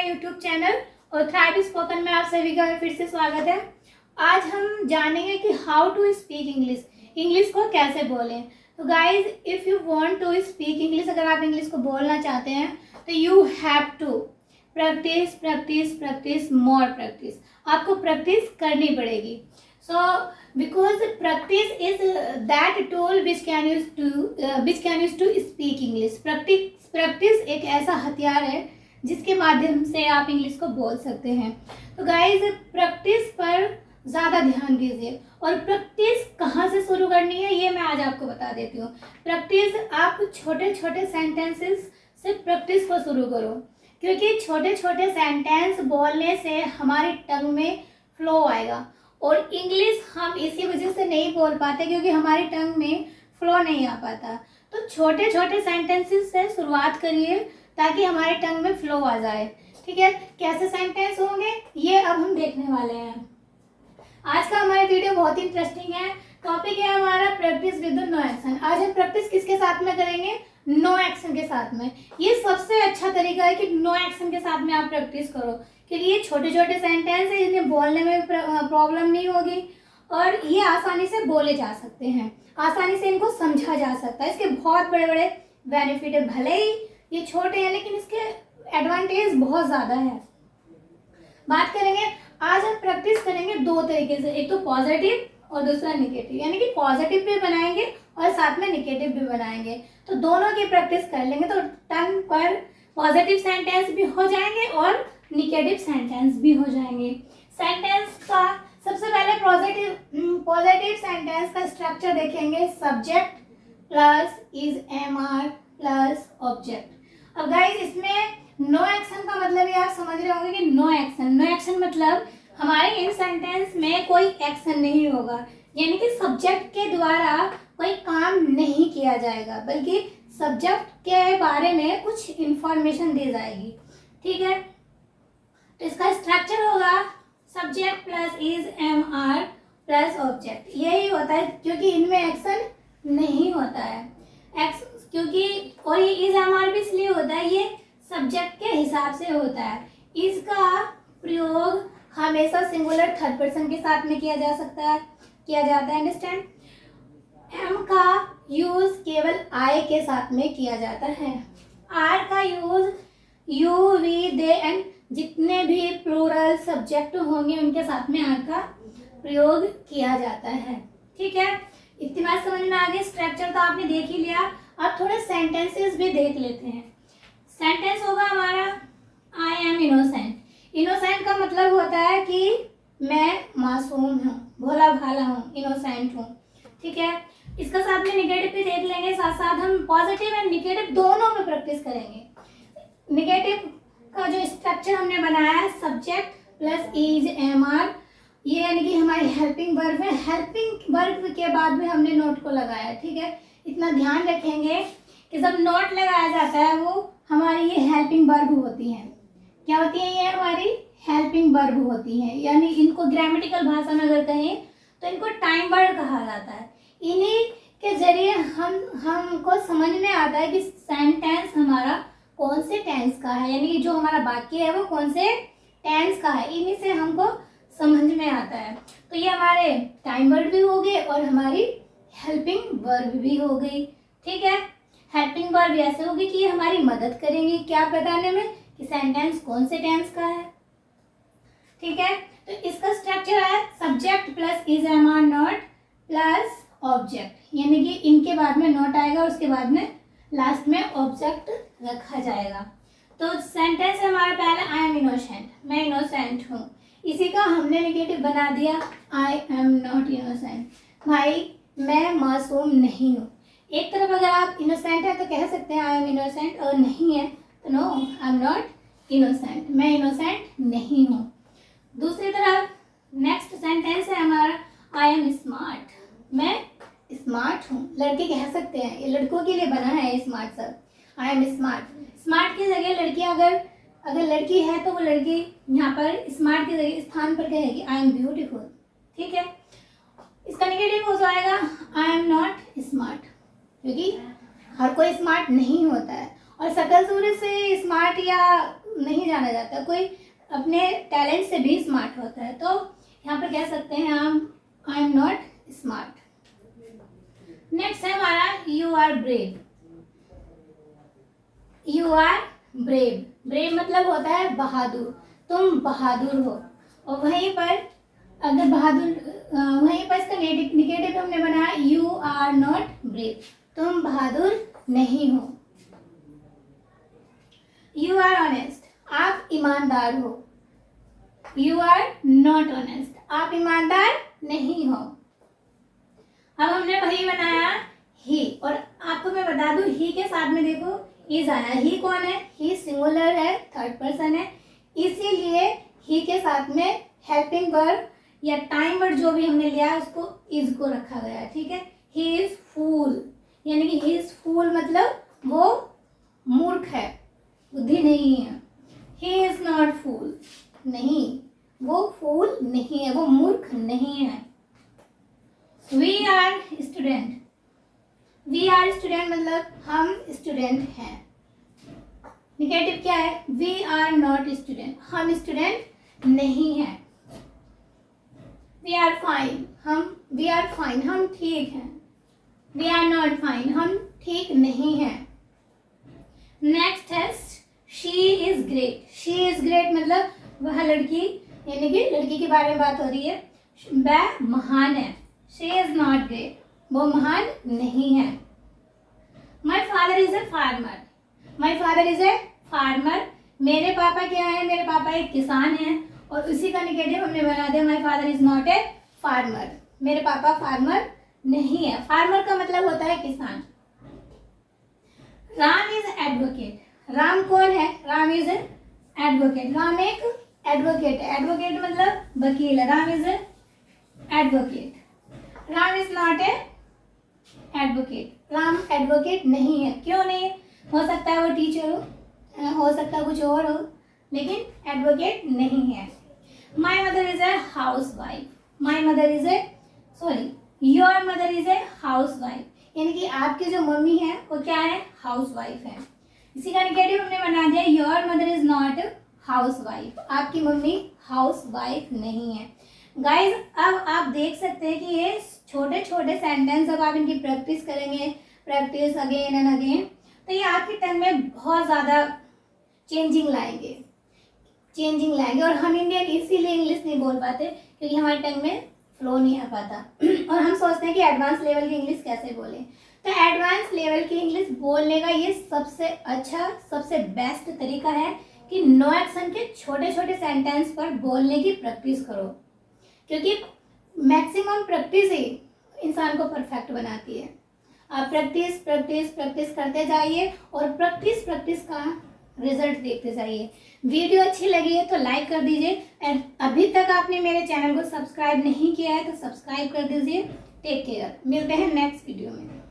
YouTube channel और thrive spoken में आप सभी का फिर से स्वागत है। आज हम जानेंगे कि how to speak English, English को कैसे बोलें। तो guys, if you want to speak English, अगर आप इंग्लिश को बोलना चाहते हैं तो you have to practise practice practice more practice. आपको प्रैक्टिस करनी पड़ेगी। So because practice is that tool which can use to speak English. Practice एक ऐसा हथियार है जिसके माध्यम से आप इंग्लिश को बोल सकते हैं। तो गाइज, प्रैक्टिस पर ज़्यादा ध्यान दीजिए। और प्रैक्टिस कहाँ से शुरू करनी है ये मैं आज आपको बता देती हूँ। प्रैक्टिस, आप छोटे छोटे सेंटेंसेस से प्रैक्टिस को शुरू करो, क्योंकि छोटे छोटे सेंटेंस बोलने से हमारी टंग में फ्लो आएगा। और इंग्लिश हम इसी वजह से नहीं बोल पाते क्योंकि हमारी टंग में फ्लो नहीं आ पाता। तो छोटे छोटे सेंटेंसेस से शुरुआत करिए ताकि हमारे टंग में फ्लो आ जाए। ठीक है, कैसे सेंटेंस होंगे ये अब हम देखने वाले हैं। आज का हमारा वीडियो बहुत ही इंटरेस्टिंग है। टॉपिक है हमारा प्रैक्टिस विद नो एक्शन। आज हम प्रैक्टिस किसके साथ में करेंगे? नो एक्शन के साथ में। ये सबसे अच्छा तरीका है कि नो एक्शन के साथ में आप प्रैक्टिस करो, क्योंकि ये छोटे छोटे सेंटेंस है, इन्हें बोलने में प्रॉब्लम नहीं होगी और ये आसानी से बोले जा सकते हैं, आसानी से इनको समझा जा सकता है। इसके बहुत बड़े बड़े बेनिफिट है। भले ही ये छोटे हैं लेकिन इसके एडवांटेज बहुत ज़्यादा है। बात करेंगे, आज हम प्रैक्टिस करेंगे दो तरीके से, एक तो पॉजिटिव और दूसरा निगेटिव। यानी कि पॉजिटिव भी बनाएंगे और साथ में निगेटिव भी बनाएंगे। तो दोनों की प्रैक्टिस कर लेंगे तो टंग पर पॉजिटिव सेंटेंस भी हो जाएंगे और निगेटिव सेंटेंस भी हो जाएंगे। सेंटेंस का सबसे पहले पॉजिटिव सेंटेंस का स्ट्रक्चर देखेंगे। Subject plus is MR plus object. अब गाइस, इसमें नो एक्शन का मतलब ये आप समझ रहे होंगे कि नो एक्शन मतलब हमारे इन सेंटेंस में कोई एक्शन नहीं होगा, यानी कि सब्जेक्ट के द्वारा कोई काम नहीं किया जाएगा, बल्कि सब्जेक्ट के बारे में कुछ इंफॉर्मेशन दी जाएगी। ठीक है, तो इसका स्ट्रक्चर होगा subject plus is am are plus object. यही होता है क्योंकि इनमें एक्शन नहीं होता है। क्योंकि और ये इज एम आर भी इसलिए होता है, ये सब्जेक्ट के हिसाब से होता है। इसका प्रयोग हमेशा सिंगुलर थर्ड पर्सन के साथ में किया जाता है। अंडरस्टैंड? एम का यूज केवल आई के साथ में किया जाता है। आर का use you, we, they and जितने भी प्लूरल सब्जेक्ट होंगे उनके साथ में आर का प्रयोग किया जाता है। ठीक है, इतनी बात समझ में आ गई। स्ट्रक्चर तो आपने देख ही लिया। अब थोड़े सेंटेंसेस भी देख लेते हैं। सेंटेंस होगा हमारा आई एम इनोसेंट। इनोसेंट का मतलब होता है कि मैं मासूम हूँ, भोला भाला हूँ, इनोसेंट हूँ। ठीक है, इसका साथ में निगेटिव भी देख लेंगे। साथ साथ हम पॉजिटिव एंड निगेटिव दोनों में प्रैक्टिस करेंगे। निगेटिव का जो स्ट्रक्चर हमने बनाया है, subject plus is am are, ये यानी कि हमारी हेल्पिंग वर्ब है। हेल्पिंग वर्ब के बाद में हमने नोट को लगाया। ठीक है, इतना ध्यान रखेंगे कि जब नोट लगाया जाता है वो हमारी ये हेल्पिंग वर्ब होती हैं। क्या होती है? ये हमारी हेल्पिंग वर्ब होती हैं। यानी इनको ग्रामेटिकल भाषा में अगर कहें तो इनको टाइम वर्ड कहा जाता है। इन्हीं के जरिए हमको समझ में आता है कि सेंटेंस हमारा कौन से टेंस का है, यानी कि जो हमारा वाक्य है वो कौन से टेंस का है। इन्हीं से हमको समझ में आता है। तो ये हमारे टाइम वर्ड भी हो गए और हमारी हेल्पिंग वर्ब भी हो गई। ठीक है, हेल्पिंग वर्ब ऐसे होगी कि ये हमारी मदद करेंगी क्या बताने में कि सेंटेंस कौन से टेंस का है। ठीक है, तो इसका स्ट्रक्चर है subject plus is am are not plus object, यानी कि इनके बाद में नॉट आएगा और उसके बाद में लास्ट में ऑब्जेक्ट रखा जाएगा। तो सेंटेंस है हमारा पहला आई एम इनोसेंट, मैं इनोसेंट हूँ। इसी का हमने नेगेटिव बना दिया आई एम नॉट इनोसेंट, भाई मैं मासूम नहीं हूँ। एक तरफ अगर आप इनोसेंट है तो कह सकते हैं आई एम इनोसेंट, और नहीं है तो no I am not innocent, मैं इनोसेंट नहीं हूँ। दूसरी तरफ नेक्स्ट सेंटेंस है हमारा आई एम स्मार्ट, मैं स्मार्ट हूँ। लड़के कह सकते हैं, ये लड़कों के लिए बना है स्मार्ट सब। आई एम स्मार्ट। स्मार्ट की जगह लड़कियाँ अगर लड़की है तो वो लड़की यहाँ पर स्मार्ट की जगह स्थान पर कहेगी आई एम ब्यूटीफुल। ठीक है, इसका नेगेटिव हो जाएगा आई एम नॉट स्मार्ट, क्योंकि हर कोई स्मार्ट नहीं होता है और शक्ल सूरत से स्मार्ट या नहीं जाना जाता, कोई अपने टैलेंट से भी स्मार्ट होता है। तो यहाँ पर कह सकते हैं हम I am not smart. Next है हमारा you are brave. You are brave, brave मतलब होता है बहादुर, तुम बहादुर हो। और वहीं पर अगर वहीं पर इसका निगेटिव हमने बनाया यू आर नॉट ब्रेव, तुम बहादुर नहीं हो। यू आर ऑनेस्ट, आप ईमानदार हो। यू आर नॉट ऑनेस्ट, आप ईमानदार नहीं हो। अब हमने वही बनाया ही, और आपको मैं बता दूं ही के साथ में देखो इज आया। ही कौन है? ही सिंगुलर है, थर्ड पर्सन है, इसीलिए ही के साथ में हेल्पिंग वर्ब या टाइम वर्ड जो भी हमने लिया उसको इज को रखा गया है। ठीक है, ही इज फूल, यानी कि ही इज फूल मतलब वो मूर्ख है, बुद्धि नहीं है। ही इज नॉट फूल, नहीं वो फूल नहीं है, वो मूर्ख नहीं है। We are student, we are student मतलब हम स्टूडेंट हैं। निगेटिव क्या है? वी आर नॉट स्टूडेंट, हम स्टूडेंट नहीं हैं। We are fine, we are fine, हम ठीक हैं। वी आर नॉट फाइन, हम ठीक नहीं हैं। नेक्स्ट है she is great. She is great मतलब वह लड़की, यानी कि लड़की के बारे में बात हो रही है, वह महान है। शी इज नॉट ग्रेट, वो महान नहीं है। My father is a farmer, my father is a farmer, मेरे पापा क्या है? मेरे पापा एक किसान हैं। और उसी का निगेटिव हमने बना दिया my father is not a farmer, मेरे पापा फार्मर नहीं है। फार्मर का मतलब होता है किसान। राम इज एडवोकेट, राम कौन है? राम इज एडवोकेट, राम एक एडवोकेट है। एडवोकेट मतलब वकील है, Ram is advocate. Ram is not a advocate, Ram advocate नहीं है। क्यों नहीं? हो सकता है वो टीचर हो सकता है कुछ और हो, लेकिन एडवोकेट नहीं है। My mother is a house wife, my mother is a your mother is a house wife, यानी कि आपकी जो मम्मी है वो क्या है? हाउस वाइफ है। इसी का निगेटिव हमने बना दिया your mother is not house wife, आपकी मम्मी हाउस वाइफ नहीं है। गाइज अब आप देख सकते हैं कि ये छोटे छोटे सेंटेंस अब आप इनकी प्रैक्टिस करेंगे, प्रैक्टिस अगेन एंड अगेन, तो ये आपके टंग में बहुत ज़्यादा चेंजिंग लाएंगे और हम इंडियन इसीलिए इंग्लिश नहीं बोल पाते क्योंकि हमारे टंग में फ्लो नहीं आ पाता और हम सोचते हैं कि एडवांस लेवल की इंग्लिश कैसे बोलें। तो एडवांस लेवल की इंग्लिश बोलने का ये सबसे अच्छा, सबसे बेस्ट तरीका है कि नो एक्शन के छोटे छोटे सेंटेंस पर बोलने की प्रैक्टिस करो, क्योंकि मैक्सिमम प्रैक्टिस ही इंसान को परफेक्ट बनाती है। आप प्रैक्टिस प्रैक्टिस प्रैक्टिस करते जाइए और प्रैक्टिस का रिजल्ट देखते जाइए। वीडियो अच्छी लगी है तो लाइक कर दीजिए, एंड अभी तक आपने मेरे चैनल को सब्सक्राइब नहीं किया है तो सब्सक्राइब कर दीजिए। टेक केयर, मिलते हैं नेक्स्ट वीडियो में।